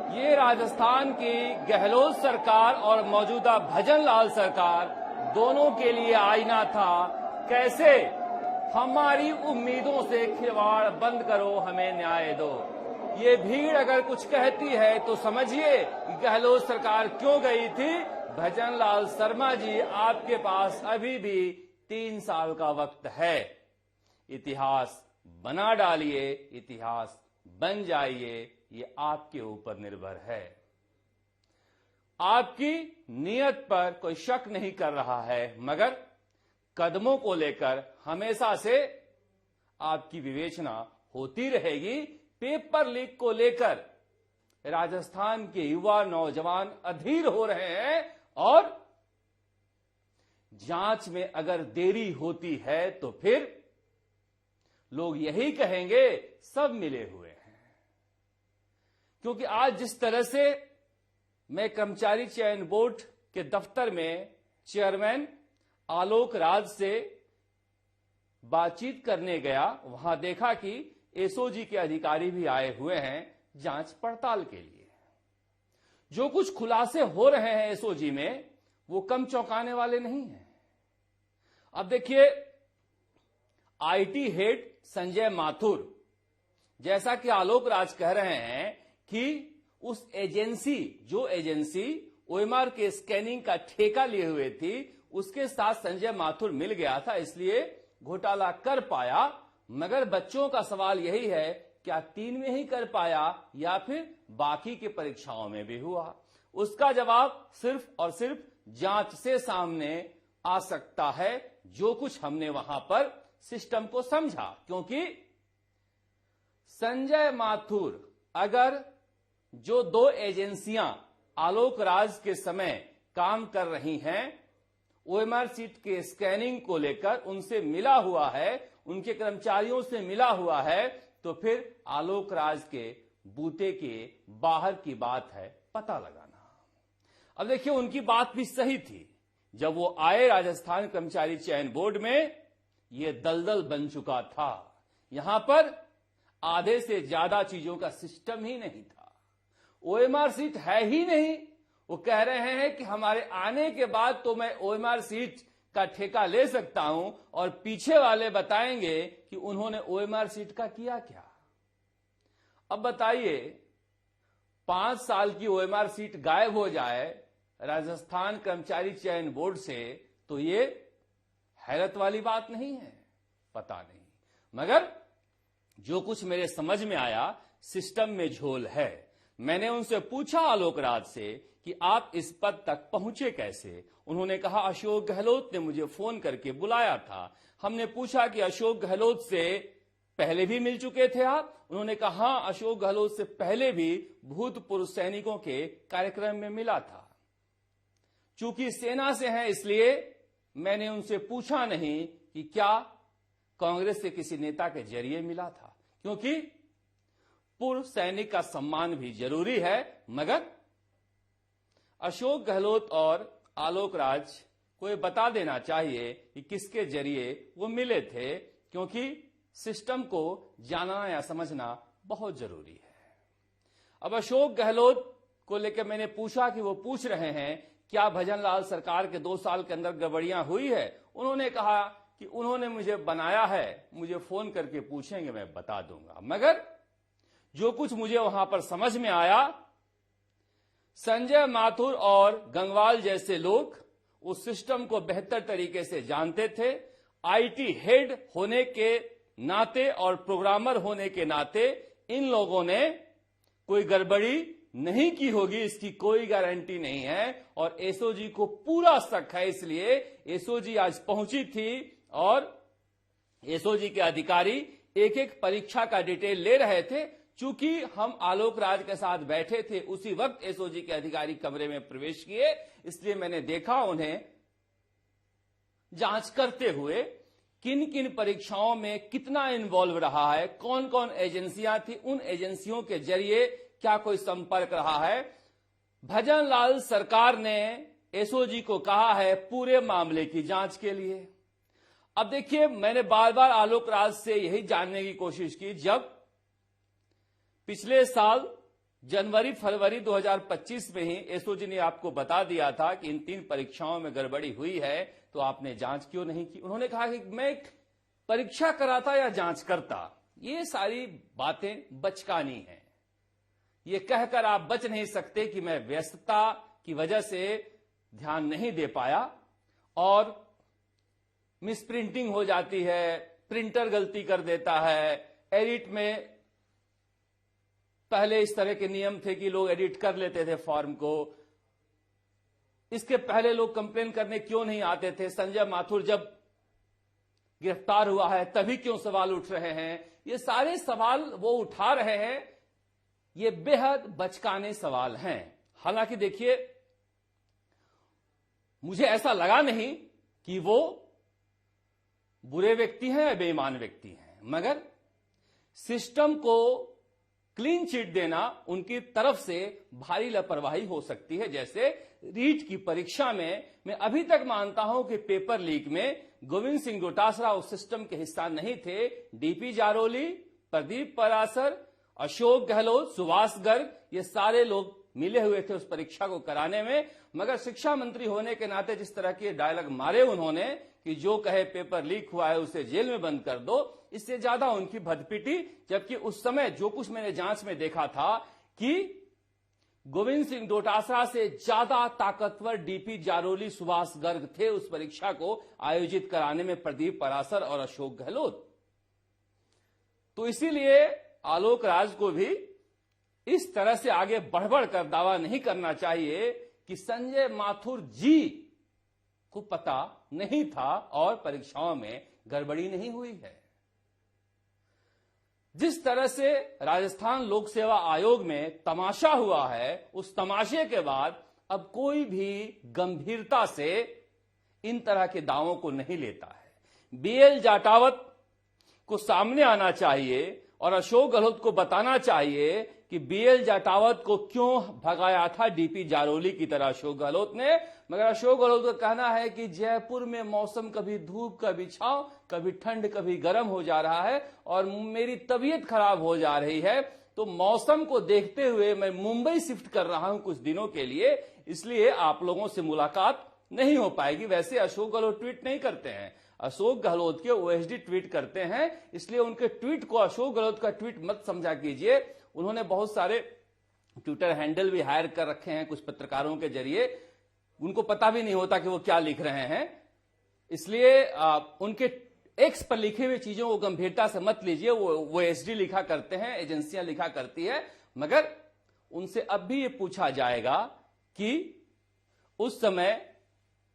ये राजस्थान की गहलोत सरकार और मौजूदा भजन लाल सरकार दोनों के लिए आईना था। कैसे हमारी उम्मीदों से खिलवाड़ बंद करो, हमें न्याय दो। ये भीड़ अगर कुछ कहती है तो समझिए गहलोत सरकार क्यों गई थी। भजन लाल शर्मा जी, आपके पास अभी भी 3 साल का वक्त है। इतिहास बना डालिए, इतिहास बन जाइए, ये आपके ऊपर निर्भर है। आपकी नीयत पर कोई शक नहीं कर रहा है, मगर कदमों को लेकर हमेशा से आपकी विवेचना होती रहेगी। पेपर लीक को लेकर राजस्थान के युवा नौजवान अधीर हो रहे हैं और जांच में अगर देरी होती है तो फिर लोग यही कहेंगे सब मिले हुए हैं। क्योंकि आज जिस तरह से मैं कर्मचारी चयन बोर्ड के दफ्तर में चेयरमैन आलोक राज से बातचीत करने गया, वहां देखा कि एसओजी के अधिकारी भी आए हुए हैं जांच पड़ताल के लिए। जो कुछ खुलासे हो रहे हैं एसओजी में वो कम चौंकाने वाले नहीं हैं। अब देखिए, आईटी हेड संजय माथुर, जैसा कि आलोक राज कह रहे हैं कि उस एजेंसी, जो एजेंसी ओएमआर के स्कैनिंग का ठेका लिए हुए थी, उसके साथ संजय माथुर मिल गया था, इसलिए घोटाला कर पाया। मगर बच्चों का सवाल यही है, क्या 3 में ही कर पाया या फिर बाकी की परीक्षाओं में भी हुआ? उसका जवाब सिर्फ और सिर्फ जांच से सामने आ सकता है, जो कुछ हमने वहां पर सिस्टम को समझा। क्योंकि संजय माथुर, अगर जो 2 एजेंसियां आलोक राज के समय काम कर रही हैं, ओएमआर सीट के स्कैनिंग को लेकर उनसे मिला हुआ है, उनके कर्मचारियों से मिला हुआ है, तो फिर आलोक राज के बूते के बाहर की बात है पता लगाना। अब देखिए, उनकी बात भी सही थी। जब वो आए राजस्थान कर्मचारी चयन बोर्ड में, ये दलदल बन चुका था। यहां पर आधे से ज्यादा चीजों का सिस्टम ही नहीं था। ओएमआर सीट है ही नहीं। वो कह रहे हैं कि हमारे आने के बाद तो मैं ओएमआर सीट का ठेका ले सकता हूं, और पीछे वाले बताएंगे कि उन्होंने ओएमआर सीट का किया क्या। अब बताइए, 5 साल की ओएमआर सीट गायब हो जाए राजस्थान कर्मचारी चयन बोर्ड से, तो ये हैरत वाली बात नहीं है? पता नहीं, मगर जो कुछ मेरे समझ में आया, सिस्टम में झोल है। मैंने उनसे पूछा आलोक राज से कि आप इस पद तक पहुंचे कैसे। उन्होंने कहा, अशोक गहलोत ने मुझे फोन करके बुलाया था। हमने पूछा कि अशोक गहलोत से पहले भी मिल चुके थे आप? उन्होंने कहा, हां, अशोक गहलोत से पहले भी भूतपूर्व सैनिकों के कार्यक्रम में मिला था। चूंकि सेना से हैं, इसलिए मैंने उनसे पूछा नहीं कि क्या कांग्रेस के किसी नेता के जरिए मिला था, क्योंकि पूर्व सैनिक का सम्मान भी जरूरी है। मगर अशोक गहलोत और आलोक राज को ये बता देना चाहिए कि किसके जरिए वो मिले थे, क्योंकि सिस्टम को जानना या समझना बहुत जरूरी है। अब अशोक गहलोत को लेकर मैंने पूछा कि वो पूछ रहे हैं क्या भजन लाल सरकार के 2 साल के अंदर गड़बड़ियां हुई है। उन्होंने कहा कि उन्होंने मुझे बनाया है, मुझे फोन करके पूछेंगे, मैं बता दूंगा। मगर जो कुछ मुझे वहां पर समझ में आया, संजय माथुर और गंगवाल जैसे लोग उस सिस्टम को बेहतर तरीके से जानते थे। आईटी हेड होने के नाते और प्रोग्रामर होने के नाते इन लोगों ने कोई गड़बड़ी नहीं की होगी, इसकी कोई गारंटी नहीं है। और एसओजी को पूरा शक है, इसलिए एसओजी आज पहुंची थी और एसओजी के अधिकारी एक एक परीक्षा का डिटेल ले रहे थे। चूंकि हम आलोक राज के साथ बैठे थे, उसी वक्त एसओजी के अधिकारी कमरे में प्रवेश किए, इसलिए मैंने देखा उन्हें जांच करते हुए किन किन परीक्षाओं में कितना इन्वॉल्व रहा है, कौन कौन एजेंसियां थी, उन एजेंसियों के जरिए क्या कोई संपर्क रहा है। भजन लाल सरकार ने एसओजी को कहा है पूरे मामले की जांच के लिए। अब देखिए, मैंने बार बार आलोक राज से यही जानने की कोशिश की, जब पिछले साल जनवरी फरवरी 2025 में ही एसओजी ने आपको बता दिया था कि इन 3 परीक्षाओं में गड़बड़ी हुई है, तो आपने जांच क्यों नहीं की? उन्होंने कहा कि मैं एक परीक्षा कराता या जांच करता। ये सारी बातें बचकानी हैं। ये कहकर आप बच नहीं सकते कि मैं व्यस्तता की वजह से ध्यान नहीं दे पाया और मिसप्रिंटिंग हो जाती है, प्रिंटर गलती कर देता है, एडिट में पहले इस तरह के नियम थे कि लोग एडिट कर लेते थे फॉर्म को, इसके पहले लोग कंप्लेन करने क्यों नहीं आते थे? संजय माथुर जब गिरफ्तार हुआ है तभी क्यों सवाल उठ रहे हैं? ये सारे सवाल वो उठा रहे हैं, ये बेहद बचकाने सवाल हैं। हालांकि देखिए, मुझे ऐसा लगा नहीं कि वो बुरे व्यक्ति हैं या बेईमान व्यक्ति हैं, मगर सिस्टम को क्लीन चिट देना उनकी तरफ से भारी लापरवाही हो सकती है। जैसे रीट की परीक्षा में मैं अभी तक मानता हूं कि पेपर लीक में गोविंद सिंह डोटासरा उस सिस्टम के हिस्सा नहीं थे। डीपी जारोली, प्रदीप परासर, अशोक गहलोत, सुभाष गर्ग, ये सारे लोग मिले हुए थे उस परीक्षा को कराने में। मगर शिक्षा मंत्री होने के नाते जिस तरह के डायलॉग मारे उन्होंने कि जो कहे पेपर लीक हुआ है उसे जेल में बंद कर दो, इससे ज्यादा उनकी भदपिटी। जबकि उस समय जो कुछ मैंने जांच में देखा था कि गोविंद सिंह डोटासरा से ज्यादा ताकतवर डीपी जारोली, सुभाष गर्ग थे उस परीक्षा को आयोजित कराने में, प्रदीप परासर और अशोक गहलोत। तो इसीलिए आलोक राज को भी इस तरह से आगे बढ़ कर दावा नहीं करना चाहिए कि संजय माथुर जी को पता नहीं था और परीक्षाओं में गड़बड़ी नहीं हुई है। जिस तरह से राजस्थान लोक सेवा आयोग में तमाशा हुआ है, उस तमाशे के बाद अब कोई भी गंभीरता से इन तरह के दावों को नहीं लेता है। बीएल जाटावत को सामने आना चाहिए और अशोक गहलोत को बताना चाहिए कि बीएल जाटावत को क्यों भगाया था डीपी जारोली की तरह अशोक गहलोत ने। मगर अशोक गहलोत का कहना है कि जयपुर में मौसम कभी धूप कभी छांव, कभी ठंड कभी गर्म हो जा रहा है और मेरी तबीयत खराब हो जा रही है, तो मौसम को देखते हुए मैं मुंबई शिफ्ट कर रहा हूं कुछ दिनों के लिए, इसलिए आप लोगों से मुलाकात नहीं हो पाएगी। वैसे अशोक गहलोत ट्वीट नहीं करते हैं, अशोक गहलोत के ओएसडी ट्वीट करते हैं, इसलिए उनके ट्वीट को अशोक गहलोत का ट्वीट मत समझा कीजिए। उन्होंने बहुत सारे ट्विटर हैंडल भी हायर कर रखे हैं कुछ पत्रकारों के जरिए, उनको पता भी नहीं होता कि वो क्या लिख रहे हैं, इसलिए उनके एक्स पर लिखी हुई चीजों को गंभीरता से मत लीजिए। वो एसडी लिखा करते हैं, एजेंसियां लिखा करती है, मगर उनसे अब भी ये पूछा जाएगा कि उस समय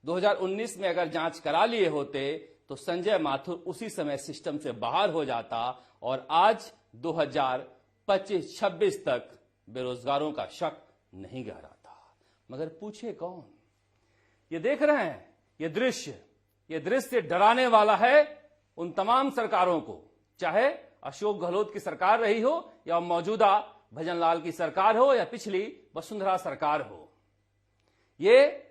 2019 में अगर जांच करा लिए होते तो संजय माथुर उसी समय सिस्टम से बाहर हो जाता और आज 2025-26 तक बेरोजगारों का शक नहीं गहरा था। मगर पूछे कौन? ये देख रहे हैं, ये दृश्य डराने वाला है उन तमाम सरकारों को, चाहे अशोक गहलोत की सरकार रही हो या मौजूदा भजनलाल की सरकार हो या पिछली वसुंधरा सरकार हो। ये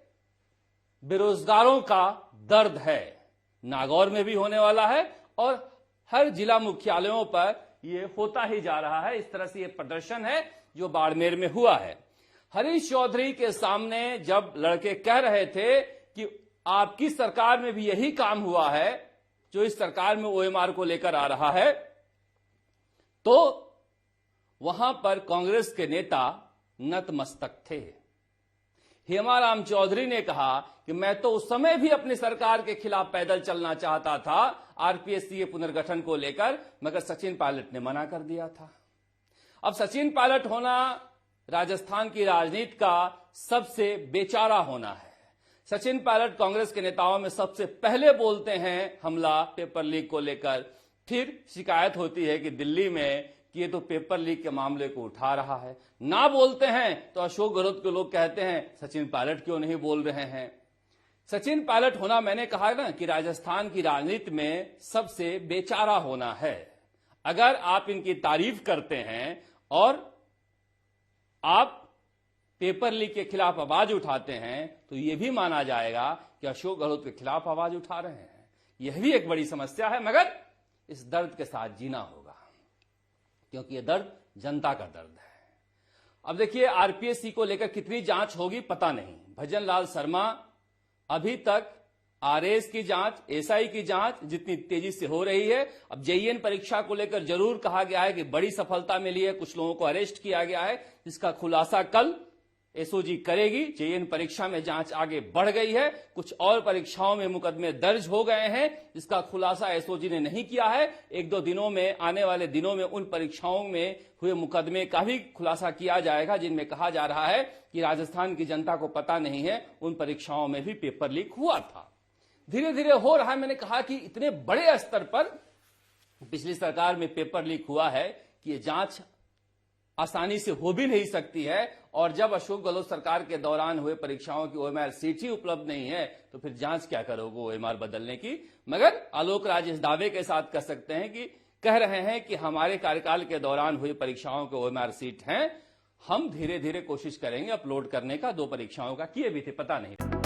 बेरोजगारों का दर्द है, नागौर में भी होने वाला है और हर जिला मुख्यालयों पर यह होता ही जा रहा है। इस तरह से यह प्रदर्शन है जो बाड़मेर में हुआ है। हरीश चौधरी के सामने जब लड़के कह रहे थे कि आपकी सरकार में भी यही काम हुआ है जो इस सरकार में ओएमआर को लेकर आ रहा है, तो वहां पर कांग्रेस के नेता नतमस्तक थे। हेमाराम चौधरी ने कहा कि मैं तो उस समय भी अपनी सरकार के खिलाफ पैदल चलना चाहता था आरपीएससी के पुनर्गठन को लेकर, मगर सचिन पायलट ने मना कर दिया था। अब सचिन पायलट होना राजस्थान की राजनीति का सबसे बेचारा होना है। सचिन पायलट कांग्रेस के नेताओं में सबसे पहले बोलते हैं हमला पेपर लीक को लेकर, फिर शिकायत होती है कि दिल्ली में कि ये तो पेपर लीक के मामले को उठा रहा है। ना बोलते हैं तो अशोक गहलोत के लोग कहते हैं सचिन पायलट क्यों नहीं बोल रहे हैं। सचिन पायलट होना, मैंने कहा ना कि राजस्थान की राजनीति में सबसे बेचारा होना है। अगर आप इनकी तारीफ करते हैं और आप पेपर लीक के खिलाफ आवाज उठाते हैं तो यह भी माना जाएगा कि अशोक गहलोत के खिलाफ आवाज उठा रहे हैं। यह भी एक बड़ी समस्या है, मगर इस दर्द के साथ जीना होगा, क्योंकि यह दर्द जनता का दर्द है। अब देखिए आरपीएससी को लेकर कितनी जांच होगी पता नहीं। भजन लाल शर्मा अभी तक आरएस की जांच, एसआई की जांच जितनी तेजी से हो रही है, अब जेईएन परीक्षा को लेकर जरूर कहा गया है कि बड़ी सफलता मिली है, कुछ लोगों को अरेस्ट किया गया है, जिसका खुलासा कल एसओजी करेगी। जेईएन परीक्षा में जांच आगे बढ़ गई है, कुछ और परीक्षाओं में मुकदमे दर्ज हो गए हैं, जिसका खुलासा एसओजी ने नहीं किया है। एक दो दिनों में, आने वाले दिनों में उन परीक्षाओं में हुए मुकदमे का भी खुलासा किया जाएगा जिनमें कहा जा रहा है कि राजस्थान की जनता को पता नहीं है उन परीक्षाओं में भी पेपर लीक हुआ था। धीरे धीरे हो रहा है। मैंने कहा कि इतने बड़े स्तर पर पिछली सरकार में पेपर लीक हुआ है कि ये जांच आसानी से हो भी नहीं सकती है, और जब अशोक गहलोत सरकार के दौरान हुए परीक्षाओं की ओएमआर सीट ही उपलब्ध नहीं है तो फिर जांच क्या करोगे ओएमआर बदलने की। मगर आलोक राज इस दावे के साथ कह सकते हैं कि कह रहे हैं कि हमारे कार्यकाल के दौरान हुई परीक्षाओं के ओएमआर सीट हैं, हम धीरे धीरे कोशिश करेंगे अपलोड करने का। 2 परीक्षाओं का किए भी थे, पता नहीं।